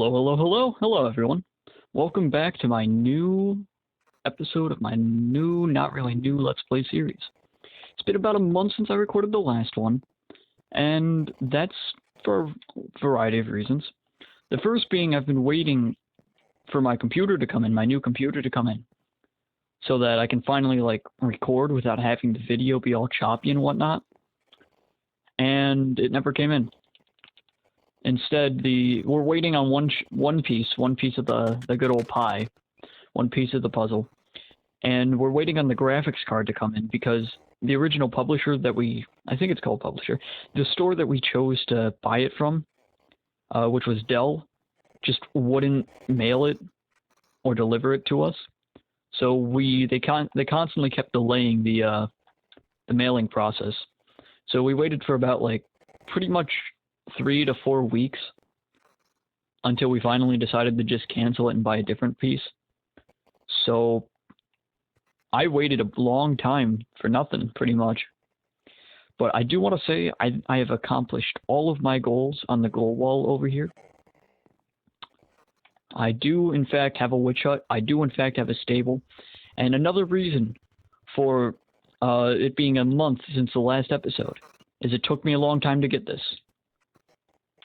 Hello, everyone. Welcome back to my new episode of my new, not really new, Let's Play series. It's been about a month since I recorded the last one, and that's for a variety of reasons. The first being I've been waiting for my computer to come in, my new computer to come in, so that I can finally, record without having the video be all choppy and whatnot. And it never came in. Instead, we're waiting on one piece of the good old pie, one piece of the puzzle, and we're waiting on the graphics card to come in because the original publisher I think it's called publisher, the store that we chose to buy it from, which was Dell, just wouldn't mail it or deliver it to us. So they constantly kept delaying the mailing process. So we waited for about pretty much 3 to 4 weeks until we finally decided to just cancel it and buy a different piece. So I waited a long time for nothing, pretty much. But I do want to say I have accomplished all of my goals on the goal wall over here. I do, in fact, have a witch hut. I do, in fact, have a stable. And another reason for it being a month since the last episode is it took me a long time to get this.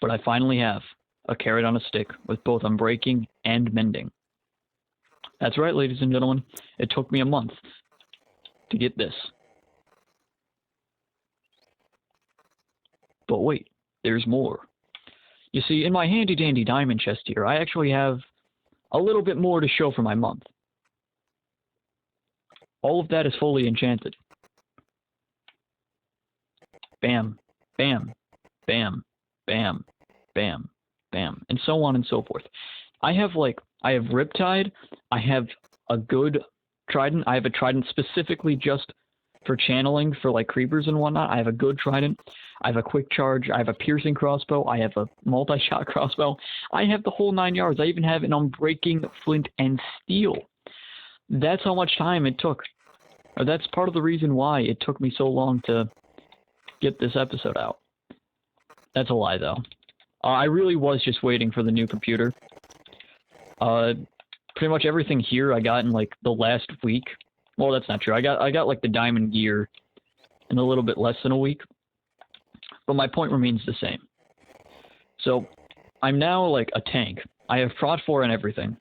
But I finally have a carrot on a stick with both unbreaking and mending. That's right, ladies and gentlemen. It took me a month to get this. But wait, there's more. You see, in my handy-dandy diamond chest here, I actually have a little bit more to show for my month. All of that is fully enchanted. Bam, bam, bam, bam, bam, bam, and so on and so forth. I have Riptide, I have a good trident, I have a trident specifically just for channeling for creepers and whatnot. I have a good trident, I have a quick charge, I have a piercing crossbow, I have a multi-shot crossbow, I have the whole 9 yards. I even have an unbreaking flint and steel. That's how much time it took. Or that's part of the reason why it took me so long to get this episode out. That's a lie, though. I really was just waiting for the new computer. Pretty much everything here I got in the last week. Well, that's not true. I got the diamond gear in a little bit less than a week. But my point remains the same. So I'm now a tank. I have Prot 4 and everything.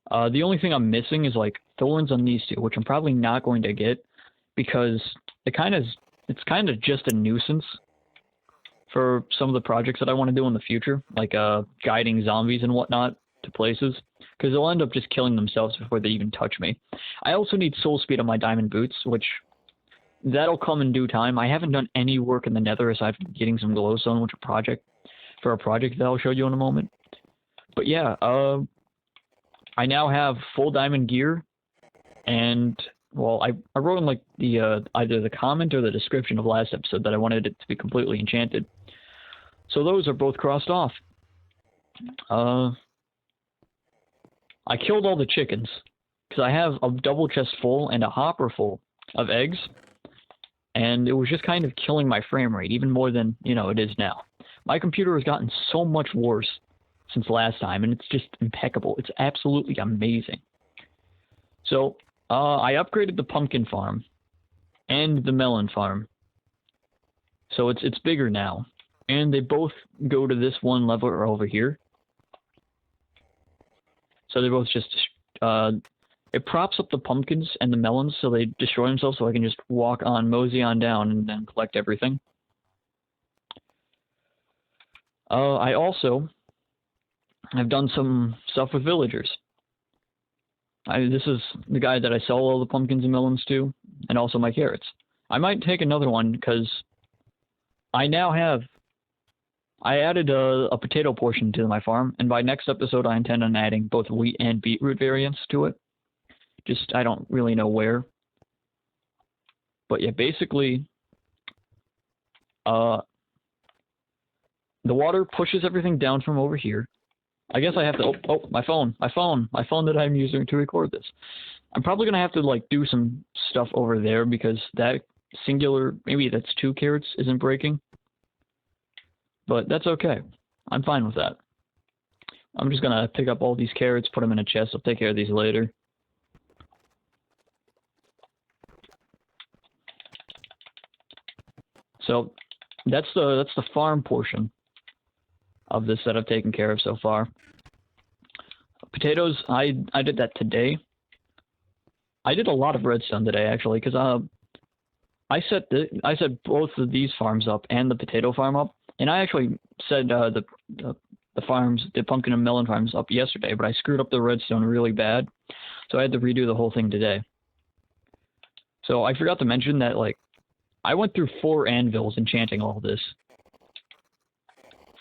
The only thing I'm missing is thorns on these two, which I'm probably not going to get because it's kind of just a nuisance for some of the projects that I want to do in the future, guiding zombies and whatnot to places, because they'll end up just killing themselves before they even touch me. I also need soul speed on my diamond boots, which that'll come in due time. I haven't done any work in the nether aside from getting some glowstone, which for a project that I'll show you in a moment. But yeah, I now have full diamond gear, and well, I wrote in the either the comment or the description of last episode that I wanted it to be completely enchanted. So those are both crossed off. I killed all the chickens because I have a double chest full and a hopper full of eggs, and it was just kind of killing my frame rate even more than it is now. My computer has gotten so much worse since last time, and it's just impeccable. It's absolutely amazing. So I upgraded the pumpkin farm and the melon farm, so it's bigger now, and they both go to this one level over here. So they're both just it props up the pumpkins and the melons so they destroy themselves, so I can just mosey on down and then collect everything. I also have done some stuff with villagers. This is the guy that I sell all the pumpkins and melons to, and also my carrots. I might take another one because I added a potato portion to my farm, and by next episode I intend on adding both wheat and beetroot variants to it. I don't really know where. But yeah, basically, the water pushes everything down from over here. I guess I have to, my phone that I'm using to record this. I'm probably going to have to do some stuff over there because that singular, maybe that's 2 carrots, isn't breaking. But that's okay. I'm fine with that. I'm just gonna pick up all these carrots, put them in a chest. I'll take care of these later. So that's the farm portion of this that I've taken care of so far. Potatoes, I did that today. I did a lot of redstone today actually, because I set both of these farms up and the potato farm up, and I actually set the pumpkin and melon farms up yesterday, but I screwed up the redstone really bad, so I had to redo the whole thing today. So I forgot to mention that, like, I went through 4 anvils enchanting all this.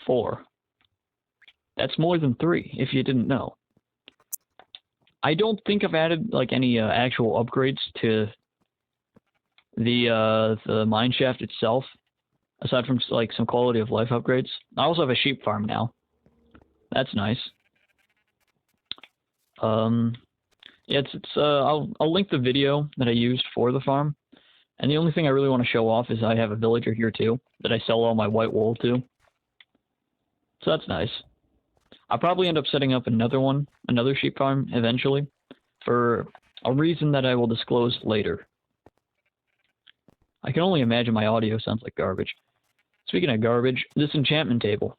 4. That's more than 3, if you didn't know. I don't think I've added, like, any actual upgrades to the mine shaft itself, aside from, like, some quality of life upgrades. I also have a sheep farm now. That's nice. Yeah, I'll link the video that I used for the farm. And the only thing I really want to show off is I have a villager here too, that I sell all my white wool to. So that's nice. I'll probably end up setting up another sheep farm eventually, for a reason that I will disclose later. I can only imagine my audio sounds like garbage. Speaking of garbage, this enchantment table.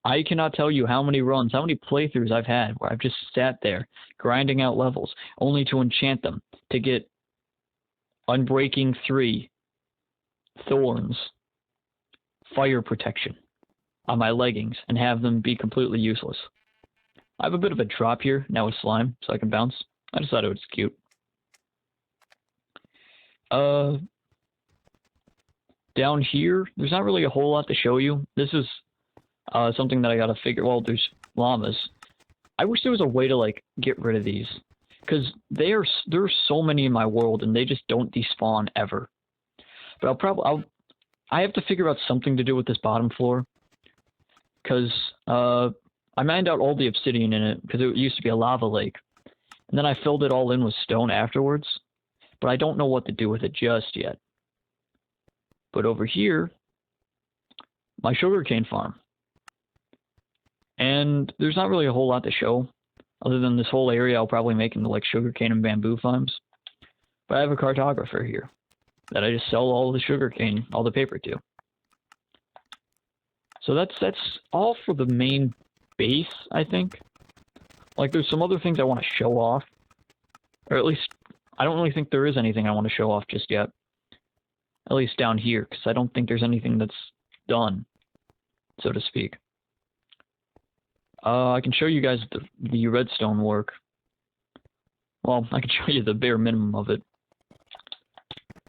I cannot tell you how many runs, how many playthroughs I've had where I've just sat there grinding out levels only to enchant them, to get Unbreaking 3, Thorns, Fire Protection on my leggings, and have them be completely useless. I have a bit of a drop here now with slime, so I can bounce. I just thought it was cute. Down here, there's not really a whole lot to show you. This is something that I gotta figure. Well, there's llamas. I wish there was a way to, like, get rid of these, because there's so many in my world, and they just don't despawn ever. But I have to figure out something to do with this bottom floor, because I mined out all the obsidian in it, because it used to be a lava lake, and then I filled it all in with stone afterwards, but I don't know what to do with it just yet. But over here, my sugarcane farm. And there's not really a whole lot to show, other than this whole area I'll probably make into, like, sugarcane and bamboo farms. But I have a cartographer here that I just sell all the sugarcane, all the paper to. So that's all for the main base, I think. Like, there's some other things I want to show off. Or at least, I don't really think there is anything I want to show off just yet. At least down here, because I don't think there's anything that's done, so to speak. I can show you guys the redstone work. Well, I can show you the bare minimum of it.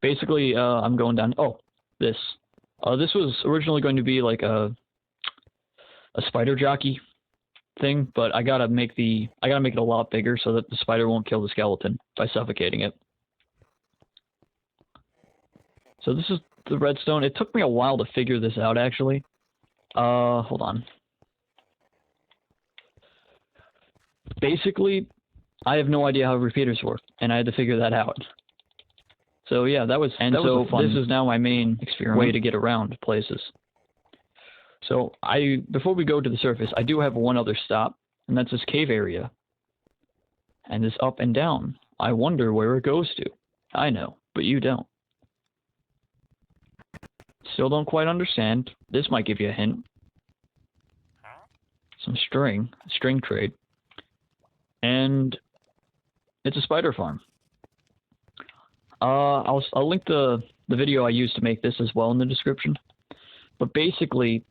Basically, I'm going down. Oh, this. This was originally going to be like a spider jockey thing, but I gotta make it a lot bigger so that the spider won't kill the skeleton by suffocating it. So this is the redstone. It took me a while to figure this out, actually. Hold on. Basically, I have no idea how repeaters work, and I had to figure that out. So yeah, that was fun. This is now my main way to get around places. So before we go to the surface, I do have one other stop, and that's this cave area. And this up and down. I wonder where it goes to. I know, but you don't. Still don't quite understand. This might give you a hint. Some string trade. And it's a spider farm. I'll link the video I used to make this as well in the description. But basically,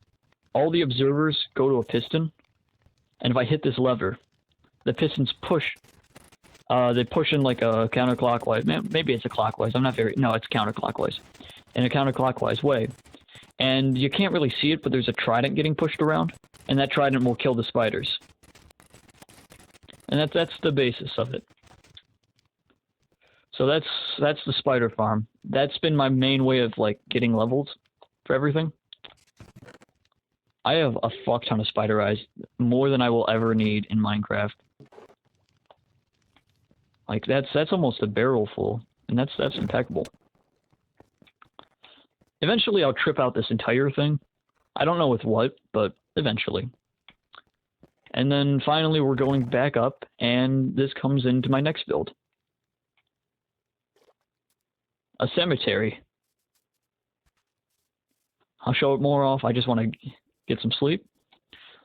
all the observers go to a piston, and if I hit this lever, the pistons push. They push in like a counterclockwise. Maybe it's a clockwise. No, it's counterclockwise. In a counterclockwise way. And you can't really see it, but there's a trident getting pushed around, and that trident will kill the spiders. And that's the basis of it. So that's the spider farm. That's been my main way of, like, getting levels for everything. I have a fuck ton of spider eyes, more than I will ever need in Minecraft. Like, that's almost a barrel full, and that's impeccable. Eventually I'll trip out this entire thing. I don't know with what, but eventually. And then finally we're going back up, and this comes into my next build. A cemetery. I'll show it more off. I just want to get some sleep.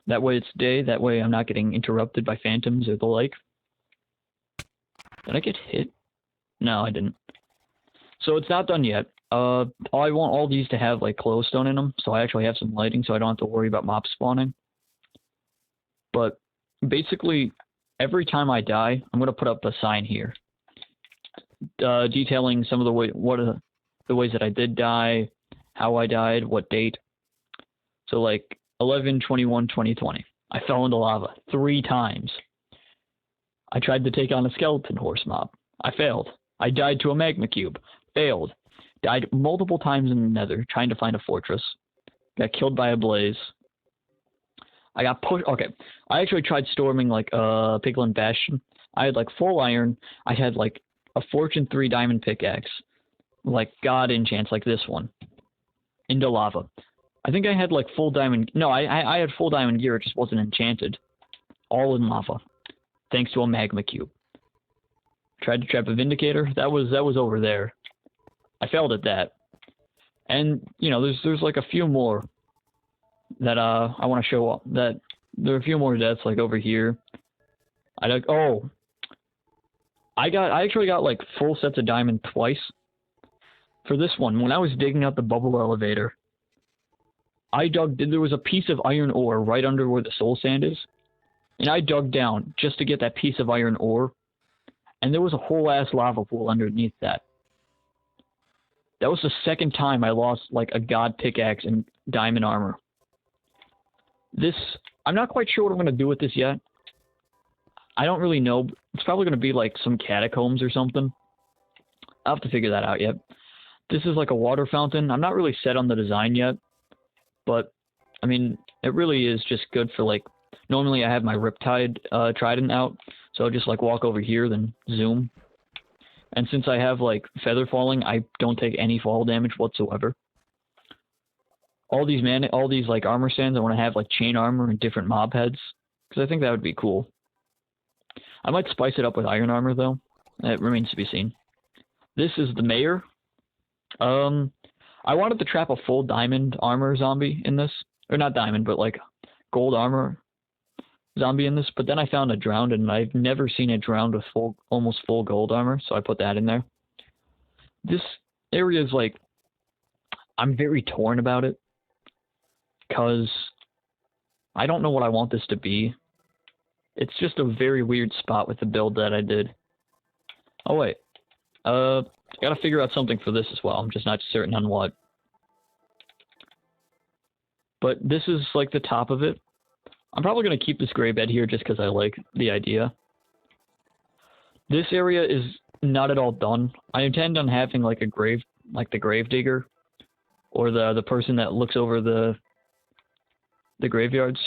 That way it's day. That way I'm not getting interrupted by phantoms or the like. Did I get hit? No, I didn't. So it's not done yet. I want all these to have like glowstone in them, so I actually have some lighting, so I don't have to worry about mobs spawning. But basically, every time I die, I'm gonna put up a sign here, detailing some of the ways that I did die, how I died, what date. So like 11/21/2020, I fell into lava 3 times. I tried to take on a skeleton horse mob. I failed. I died to a magma cube. Failed. Died multiple times in the nether trying to find a fortress. Got killed by a blaze. I got pushed. Okay. I actually tried storming like Piglin Bastion. I had like full iron. I had like a Fortune 3 diamond pickaxe. Like god enchants like this one. Into lava. I think I had like full diamond. No, I had full diamond gear. It just wasn't enchanted. All in lava. Thanks to a magma cube. Tried to trap a Vindicator. That was over there. I failed at that. And you know, there's like a few more that I want to show up. That there are a few more deaths like over here. I actually got like full sets of diamond twice. For this one, when I was digging out the bubble elevator, there was a piece of iron ore right under where the soul sand is. And I dug down just to get that piece of iron ore. And there was a whole ass lava pool underneath that. That was the second time I lost like a god pickaxe and diamond armor. I'm not quite sure what I'm going to do with this yet. I don't really know. It's probably going to be like some catacombs or something. I'll have to figure that out yet. This is like a water fountain. I'm not really set on the design yet. But, I mean, it really is just good for like... Normally I have my Riptide Trident out. So I'll just like walk over here, then zoom. And since I have like feather falling, I don't take any fall damage whatsoever. All these like armor stands, I want to have like chain armor and different mob heads, because I think that would be cool. I might spice it up with iron armor though. That remains to be seen. This is the mayor. I wanted to trap a full diamond armor zombie in this, or not diamond, but like gold armor zombie in this, but then I found a drowned, and I've never seen a drowned with almost full gold armor, so I put that in there. This area is like, I'm very torn about it, because I don't know what I want this to be. It's just a very weird spot with the build that I did. Oh wait, gotta figure out something for this as well. I'm just not certain on what. But this is like the top of it. I'm probably going to keep this gray bed here just because I like the idea. This area is not at all done. I intend on having like a grave, like the grave digger, or the person that looks over the graveyards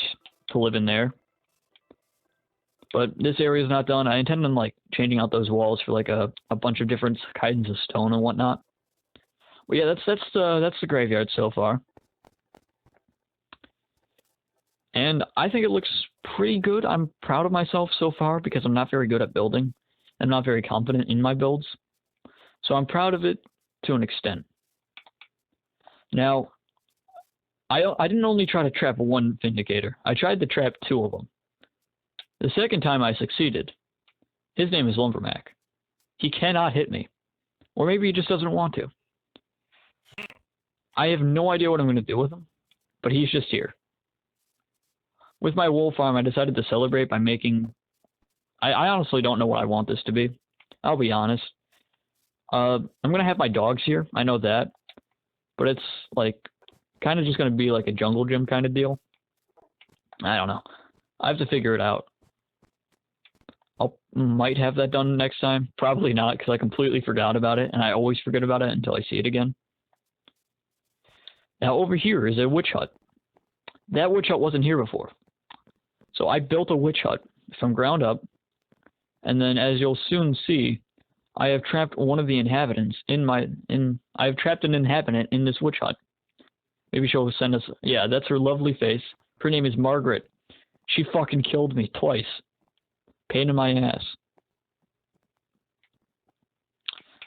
to live in there. But this area is not done. I intend on like changing out those walls for like a bunch of different kinds of stone and whatnot. Well, yeah, that's the graveyard so far. And I think it looks pretty good. I'm proud of myself so far because I'm not very good at building. I'm not very confident in my builds. So I'm proud of it to an extent. Now, I didn't only try to trap one Vindicator. I tried to trap 2 of them. The second time I succeeded. His name is Lumbermac. He cannot hit me. Or maybe he just doesn't want to. I have no idea what I'm going to do with him, but he's just here. With my wool farm, I decided to celebrate by making... I honestly don't know what I want this to be. I'll be honest. I'm going to have my dogs here. I know that. But it's, like, kind of just going to be like a jungle gym kind of deal. I don't know. I have to figure it out. Might have that done next time. Probably not, because I completely forgot about it, and I always forget about it until I see it again. Now, over here is a witch hut. That witch hut wasn't here before. So I built a witch hut from ground up, and then as you'll soon see, I have trapped one of the inhabitants I have trapped an inhabitant in this witch hut. Maybe she'll send us, yeah, that's her lovely face. Her name is Margaret. She fucking killed me twice. Pain in my ass.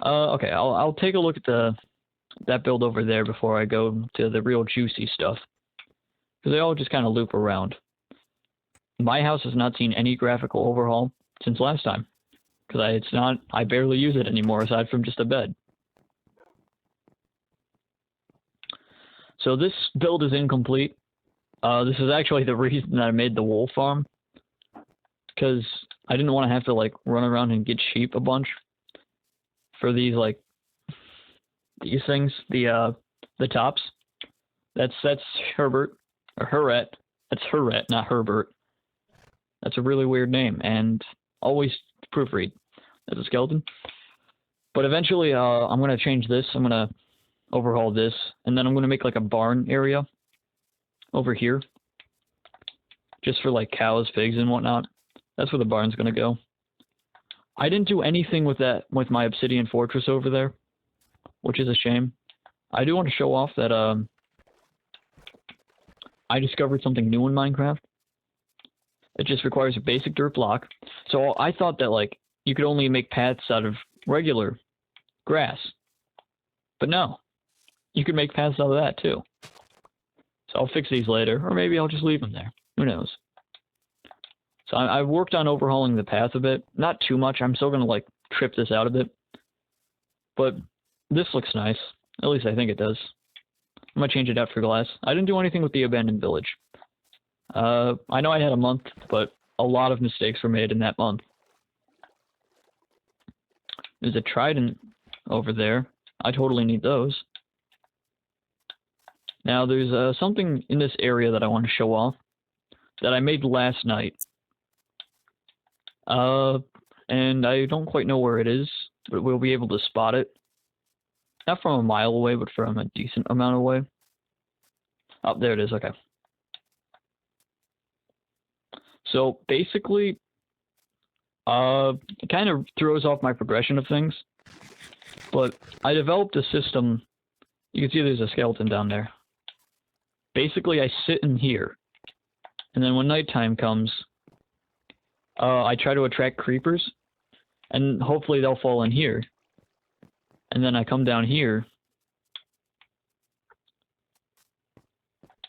Okay, I'll take a look at that build over there before I go to the real juicy stuff. Because they all just kind of loop around. My house has not seen any graphical overhaul since last time. Because I barely use it anymore aside from just a bed. So this build is incomplete. This is actually the reason that I made the wool farm. Because I didn't want to have to, like, run around and get sheep a bunch. For these, like, these things. The tops. That's Herbert. Or Heret. That's Heret, not Herbert. That's a really weird name. And always proofread. That's a skeleton. But eventually, I'm going to change this. I'm going to overhaul this. And then I'm going to make, like, a barn area. Over here. Just for, like, cows, pigs, and whatnot. That's where the barn's going to go. I didn't do anything with with my obsidian fortress over there. Which is a shame. I do want to show off that, I discovered something new in Minecraft. It just requires a basic dirt block. So I thought that, like, you could only make paths out of regular grass. But no. You can make paths out of that, too. So I'll fix these later, or maybe I'll just leave them there. Who knows? So I've worked on overhauling the path a bit. Not too much. I'm still going to, like, trip this out a bit. But this looks nice. At least I think it does. I'm going to change it out for glass. I didn't do anything with the abandoned village. I know I had a month, but a lot of mistakes were made in that month. There's a trident over there. I totally need those. Now, there's something in this area that I want to show off that I made last night. And I don't quite know where it is, but we'll be able to spot it. Not from a mile away, but from a decent amount away. Oh, there it is, okay. So, basically, it kind of throws off my progression of things. But I developed a system. You can see there's a skeleton down there. Basically, I sit in here. And then when nighttime comes, I try to attract creepers. And hopefully they'll fall in here. And then I come down here.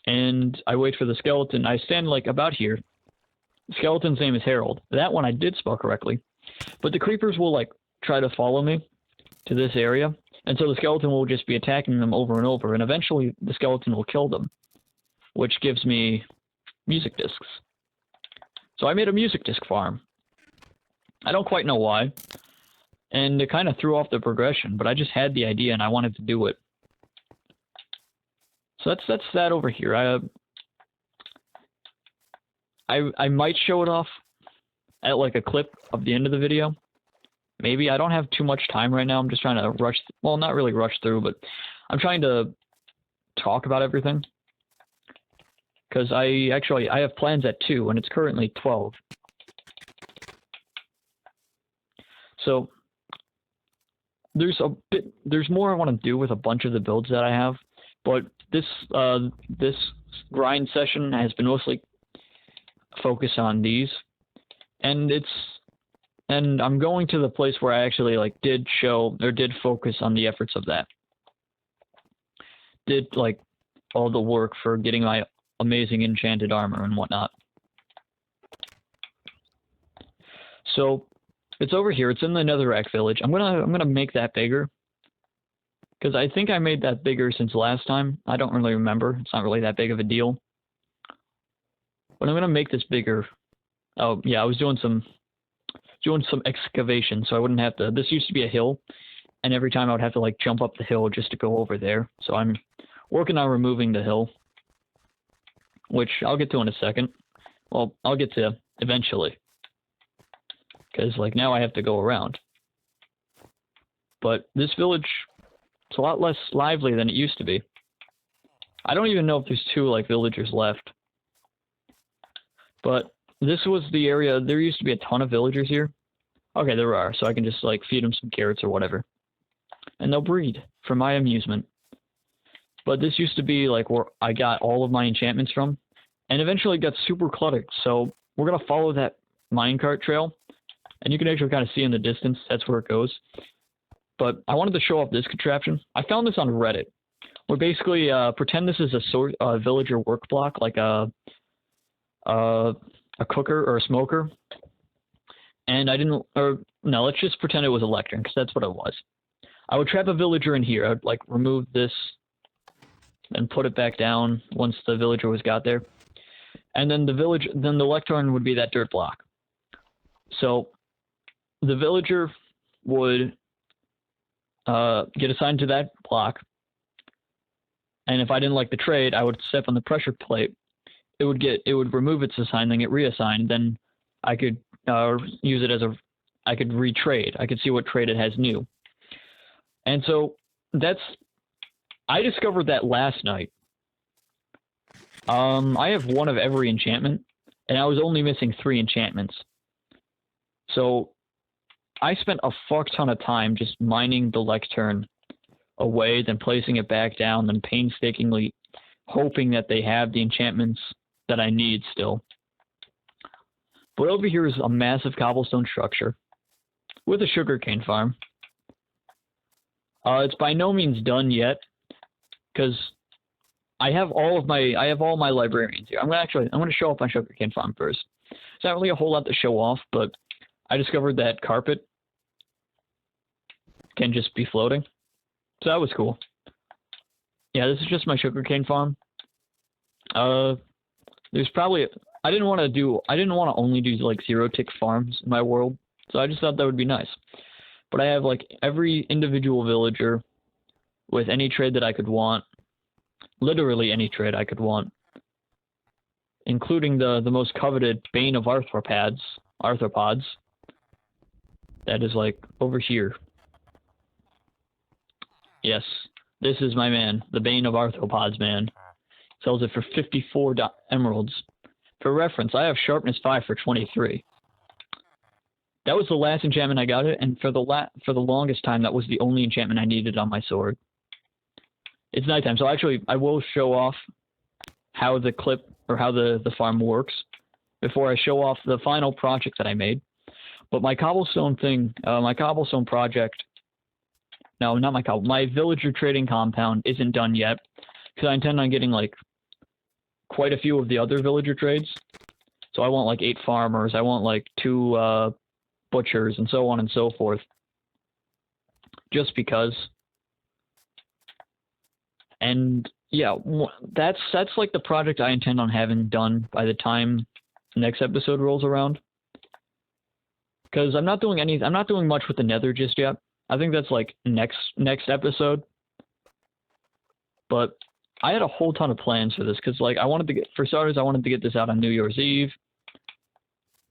And I wait for the skeleton. I stand, like, about here. The skeleton's name is Harold. That one I did spell correctly. But the creepers will, like, try to follow me to this area. And so the skeleton will just be attacking them over and over. And eventually the skeleton will kill them. Which gives me music discs. So I made a music disc farm. I don't quite know why. And it kind of threw off the progression. But I just had the idea and I wanted to do it. So that's that over here. I might show it off at, like, a clip of the end of the video. Maybe. I don't have too much time right now. I'm just trying to rush. Well, not really rush through, but I'm trying to talk about everything. Because I have plans at 2, and it's currently 12. So there's more I want to do with a bunch of the builds that I have, but this grind session has been mostly focused on these, and I'm going to the place where I actually, like, did focus on the efforts of that. Did, like, all the work for getting my amazing enchanted armor and whatnot. So it's over here. It's in the Netherrack village. I'm gonna make that bigger because I think I made that bigger since last time. I don't really remember. It's not really that big of a deal. But I'm gonna make this bigger. Oh yeah, I was doing some excavation, so I wouldn't have to. This used to be a hill, and every time I would have to, like, jump up the hill just to go over there. So I'm working on removing the hill, which I'll get to in a second. Well, I'll get to eventually. Because, like, now I have to go around. But this village, it's a lot less lively than it used to be. I don't even know if there's 2, like, villagers left. But this was the area, there used to be a ton of villagers here. Okay, there are, so I can just, like, feed them some carrots or whatever. And they'll breed, for my amusement. But this used to be, like, where I got all of my enchantments from. and eventually it got super cluttered. So we're gonna follow that minecart trail, and you can actually kind of see in the distance that's where it goes. But I wanted to show off this contraption. I found this on Reddit. Where basically pretend this is a villager work block, like a cooker or a smoker. And let's just pretend it was a lectern, because that's what it was. I would trap a villager in here. I would like remove this and put it back down once the villager got there. And then the lectern would be that dirt block. So the villager would get assigned to that block. And if I didn't like the trade, I would step on the pressure plate. It would remove its assigned, then get reassigned. Then I could use it I could retrade. I could see what trade it has new. And so I discovered that last night. I have one of every enchantment, and I was only missing 3 enchantments. So I spent a fuck ton of time just mining the lectern away, then placing it back down, then painstakingly hoping that they have the enchantments that I need still. But over here is a massive cobblestone structure with a sugarcane farm. It's by no means done yet, because I have all my librarians here. I'm gonna show off my sugarcane farm first. It's not really a whole lot to show off, but I discovered that carpet can just be floating. So that was cool. Yeah, this is just my sugarcane farm. There's probably I didn't want to only do like 0-tick farms in my world, so I just thought that would be nice. But I have like every individual villager with any trade that I could want, literally any trade I could want, including the most coveted Bane of Arthropods. That is like over here. Yes, this is my man, the Bane of Arthropods man. Sells it for 54 emeralds. For reference, I have sharpness 5 for 23. That was the last enchantment I got it, and for the longest time, that was the only enchantment I needed on my sword. It's nighttime, so actually, I will show off how the farm works before I show off the final project that I made. But my cobblestone project. No, not my villager trading compound isn't done yet, because I intend on getting like quite a few of the other villager trades. So I want like 8 farmers, I want like 2 butchers, and so on and so forth. Just because. And yeah, that's like the project I intend on having done by the time the next episode rolls around. Because I'm not doing much with the Nether just yet. I think that's like next episode. But I had a whole ton of plans for this, because like I wanted to get this out on New Year's Eve.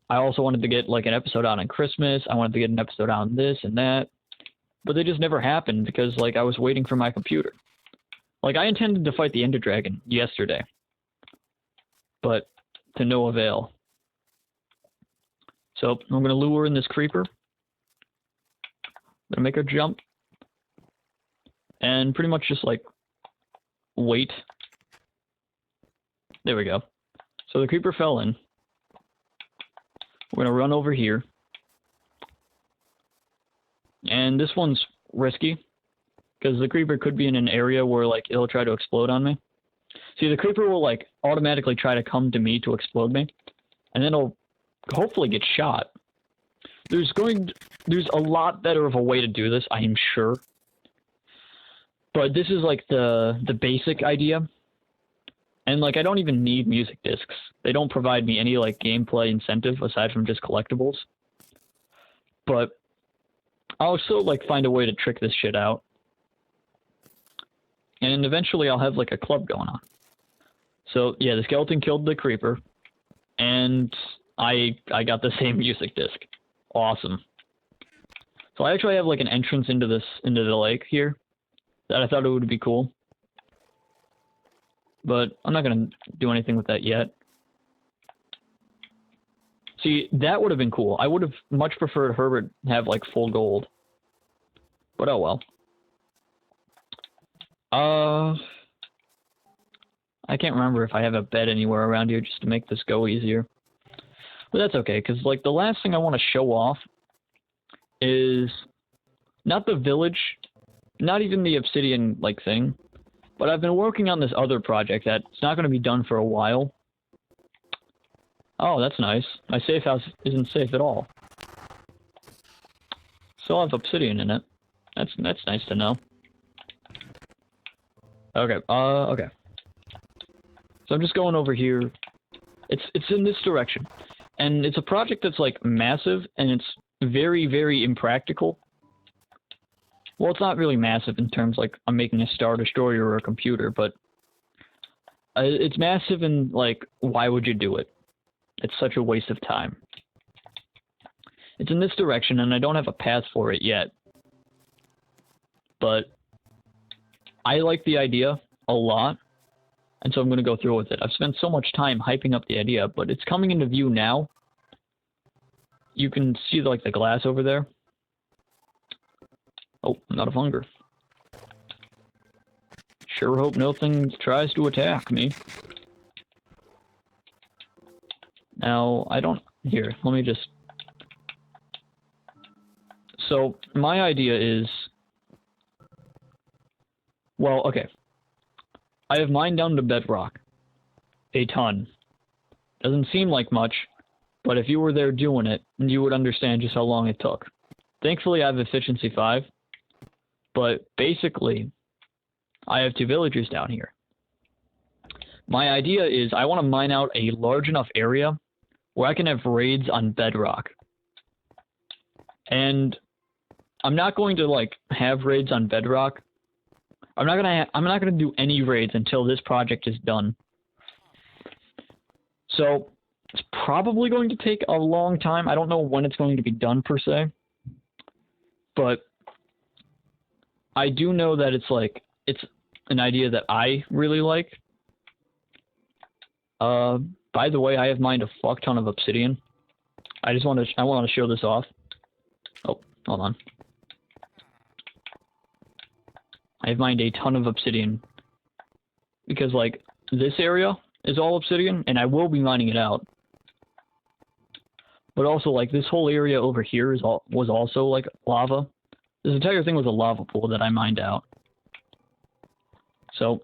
I also wanted to get like an episode out on Christmas. I wanted to get an episode out on this and that. But they just never happened, because like I was waiting for my computer. Like I intended to fight the Ender Dragon yesterday, but to no avail. So I'm gonna lure in this creeper. I'm gonna make her jump, and pretty much just like wait. There we go. So the creeper fell in. We're gonna run over here, and this one's risky, because the creeper could be in an area where like it'll try to explode on me. See, the creeper will like automatically try to come to me to explode me, and then it'll hopefully get shot. There's a lot better of a way to do this, I am sure. But this is like the basic idea. And like I don't even need music discs. They don't provide me any like gameplay incentive aside from just collectibles. But I'll still like find a way to trick this shit out. And eventually I'll have like a club going on. So yeah, the skeleton killed the creeper, and I got the same music disc. Awesome. So I actually have like an entrance into the lake here that I thought it would be cool. But I'm not gonna do anything with that yet. See, that would have been cool. I would have much preferred Herbert have like full gold. But oh well. I I can't remember if I have a bed anywhere around here just to make this go easier. But that's okay, because, like, the last thing I want to show off is not the village, not even the obsidian, like, thing, but I've been working on this other project that's not going to be done for a while. Oh, that's nice. My safe house isn't safe at all. Still have obsidian in it. That's nice to know. Okay, okay. So I'm just going over here. It's in this direction. And it's a project that's, like, massive, and it's very, very impractical. Well, it's not really massive in terms, like, I'm making a Star Destroyer or a computer, but it's massive in, like, why would you do it? It's such a waste of time. It's in this direction, and I don't have a path for it yet. But I like the idea a lot, and so I'm going to go through with it. I've spent so much time hyping up the idea, but it's coming into view now. You can see, like, the glass over there. Oh, I'm out of hunger. Sure hope nothing tries to attack me. Now, I don't... Here, let me just... So, my idea is... Well, okay. I have mined down to bedrock. A ton. Doesn't seem like much, but if you were there doing it, you would understand just how long it took. Thankfully, I have efficiency 5, but basically, I have 2 villagers down here. My idea is I want to mine out a large enough area where I can have raids on bedrock. And I'm not going to, like, have raids on bedrock. I'm not gonna do any raids until this project is done. So it's probably going to take a long time. I don't know when it's going to be done per se, but I do know that it's an idea that I really like. By the way, I have mined a fuck ton of obsidian. I want to show this off. Oh, hold on. I've mined a ton of obsidian because, like, this area is all obsidian, and I will be mining it out. But also, like, this whole area over here was also, like, lava. This entire thing was a lava pool that I mined out. So,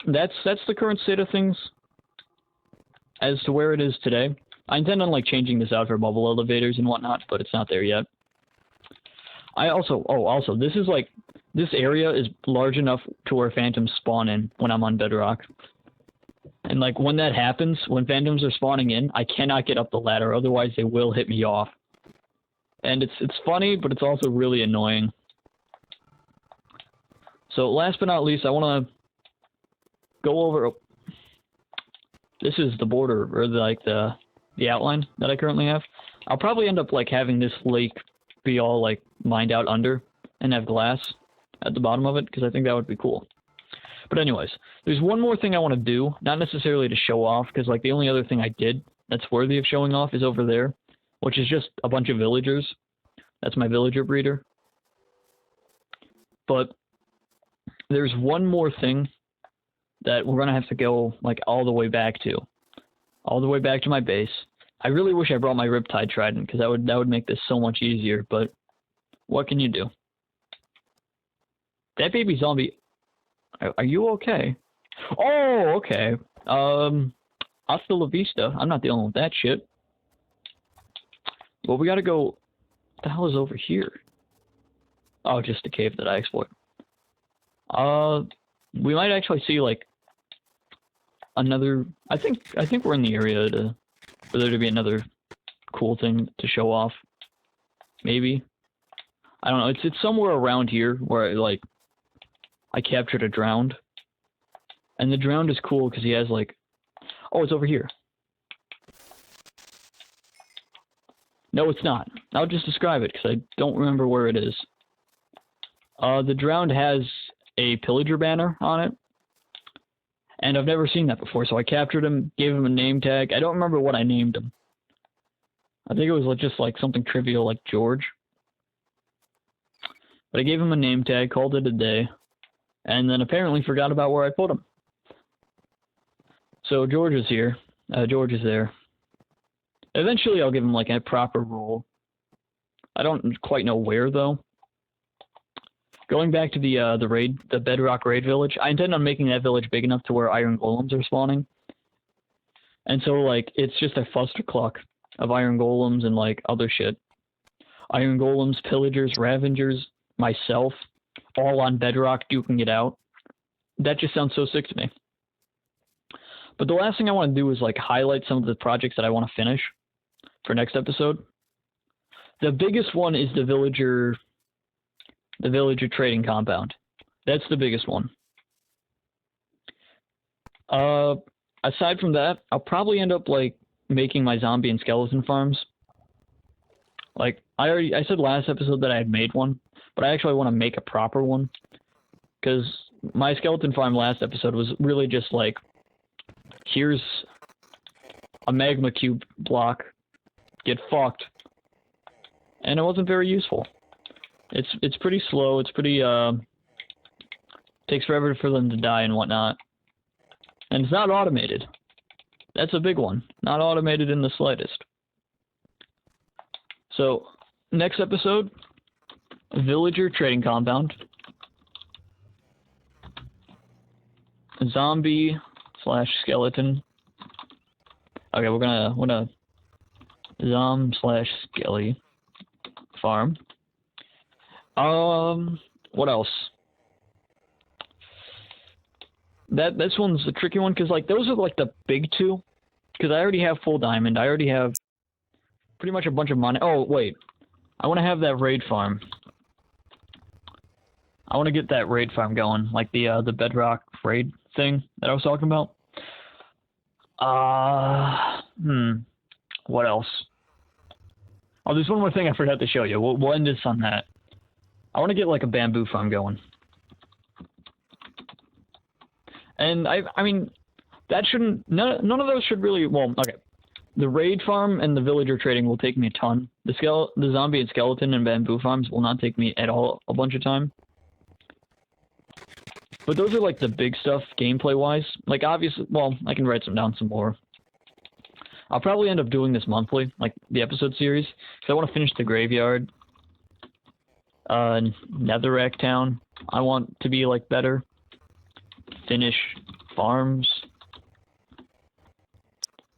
that's the current state of things as to where it is today. I intend on, like, changing this out for bubble elevators and whatnot, but it's not there yet. Also, this is, like, this area is large enough to where phantoms spawn in when I'm on bedrock. And, like, when that happens, when phantoms are spawning in, I cannot get up the ladder, otherwise they will hit me off. And it's funny, but it's also really annoying. So, last but not least, I want to go over... This is the border, or, like, the outline that I currently have. I'll probably end up, like, having this lake be all, like, mined out under, and have glass at the bottom of it, because I think that would be cool. But anyways, there's one more thing I want to do, not necessarily to show off, because, like, the only other thing I did that's worthy of showing off is over there, which is just a bunch of villagers. That's my villager breeder. But there's one more thing that we're going to have to go, like, all the way back to. All the way back to my base. I really wish I brought my Riptide Trident, because that would make this so much easier, but what can you do? That baby zombie... Are you okay? Oh, okay. Hasta la vista. I'm not dealing with that shit. Well, we gotta go... What the hell is over here? Oh, just a cave that I explored. We might actually see, like, another... I think we're in the area for there to be another cool thing to show off. Maybe. I don't know. It's somewhere around here where, like, I captured a drowned. And the drowned is cool because he has, like... Oh, it's over here. No, it's not. I'll just describe it because I don't remember where it is. The drowned has a pillager banner on it. And I've never seen that before, so I captured him, gave him a name tag. I don't remember what I named him. I think it was just like something trivial like George. But I gave him a name tag, called it a day, and then apparently forgot about where I put him. So George is here. George is there. Eventually, I'll give him like a proper role. I don't quite know where though. Going back to the Bedrock Raid village, I intend on making that village big enough to where iron golems are spawning. And so like it's just a clustercluck of iron golems and like other shit. Iron golems, pillagers, ravengers, myself, all on Bedrock duking it out. That just sounds so sick to me. But the last thing I want to do is like highlight some of the projects that I want to finish for next episode. The biggest one is the villager trading compound. That's the biggest one. Aside from that, I'll probably end up like making my zombie and skeleton farms. Like I said last episode that I had made one, but I actually want to make a proper one, because my skeleton farm last episode was really just like, here's a magma cube block, get fucked, and it wasn't very useful. It's pretty slow. It's pretty takes forever for them to die and whatnot, and it's not automated. That's a big one. Not automated in the slightest. So, next episode, villager trading compound, zombie / skeleton. Okay, we're gonna /skelly farm. What else? This one's a tricky one, because like those are like the big two. Because I already have full diamond. I already have pretty much a bunch of money. Oh wait, I want to have that raid farm. I want to get that raid farm going, like the Bedrock raid thing that I was talking about. What else? Oh, there's one more thing I forgot to show you. We'll end this on that. I want to get like a bamboo farm going. And I mean, that shouldn't, none of those should really, well, okay. The raid farm and the villager trading will take me a ton. The zombie and skeleton and bamboo farms will not take me at all a bunch of time. But those are like the big stuff gameplay-wise. Like obviously, well, I can write down some more. I'll probably end up doing this monthly, like the episode series, because I want to finish the graveyard. Netherrack Town, I want to be like better. Finish farms.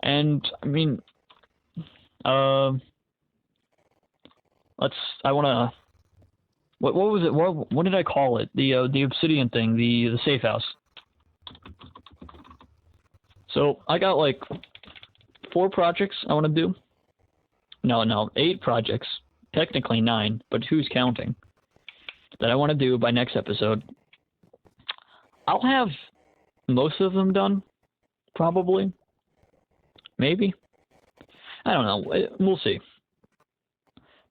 And I mean, I wanna. What was it? What did I call it? The obsidian thing, the safe house. So I got like 4 projects I want to do. No, 8 projects. Technically 9, but who's counting? That I want to do by next episode. I'll have most of them done, probably. Maybe. I don't know. We'll see.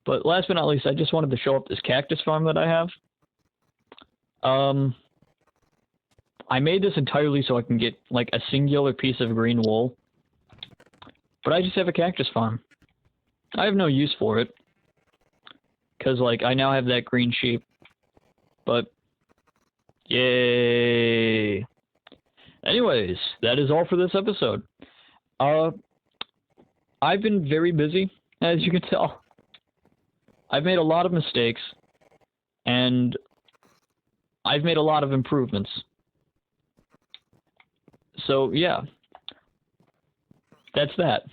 But last but not least, I just wanted to show up this cactus farm that I have. I made this entirely so I can get like a singular piece of green wool. But I just have a cactus farm. I have no use for it. Because like I now have that green sheep. But yay. Anyways, that is all for this episode. I've been very busy, as you can tell. I've made a lot of mistakes, and I've made a lot of improvements. So, yeah. That's that.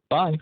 Bye.